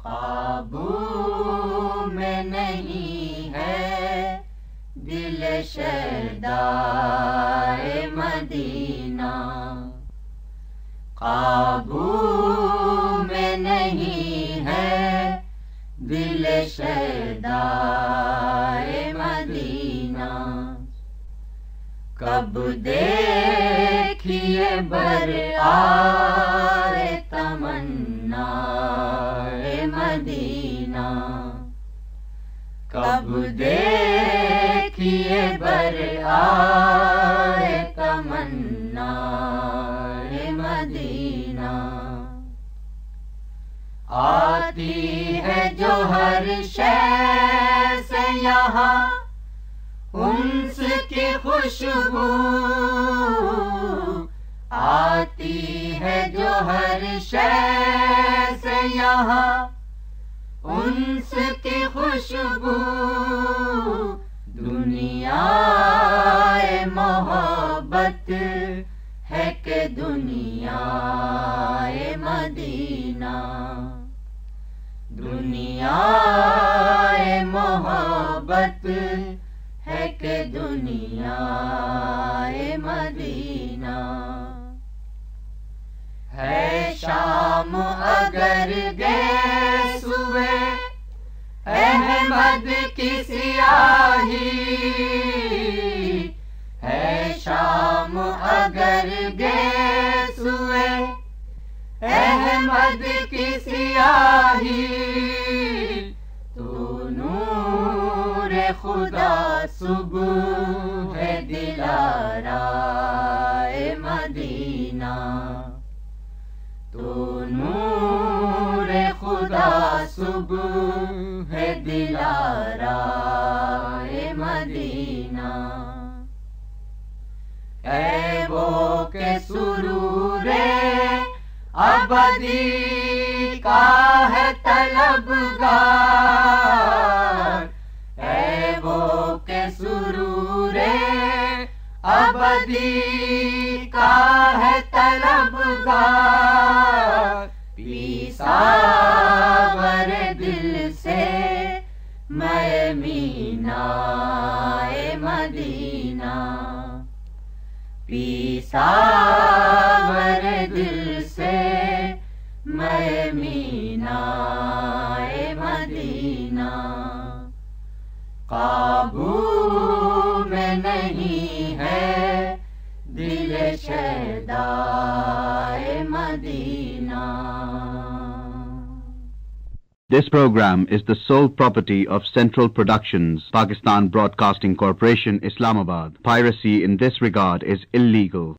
काबू में नहीं है दिल शहदाए मदीना, काबू में नहीं है दिल शहदाए मदीना। कब देखिए बरआए तमन्नाए मदीना, कब देखिए बरआए तमन्नाए मदीना। आती है जो हर शय से यहाँ उनकी खुशबू, आती है जो हर शय से यहाँ उनकी खुशबू। दुनिया मोहब्बत है कि दुनिया मदीना, दुनिया मोहब्बत है कि दुनिया मदीना। है शाम अगर गए सुबह अहमद की सियाही, है शाम अगर गए सुबह अहमद की सियाही। तो नूर खुदा सुबह है दिलाराए मदीना, तो नूर खुदा सुबह है दिलाराए मदीना। ऐ वो के सुरूरे अबदी का है तलबगार, ऐ वो के सुरूरे अबदी का है तलबगार। पीसावर दिल से मैं मीनाए मदीना, पीसावर दिल से मैं मीनाए मदीना। काबू में नहीं है दिल शहदाए Medina. This program is the sole property of Central Productions, Pakistan Broadcasting Corporation, Islamabad. Piracy in this regard is illegal.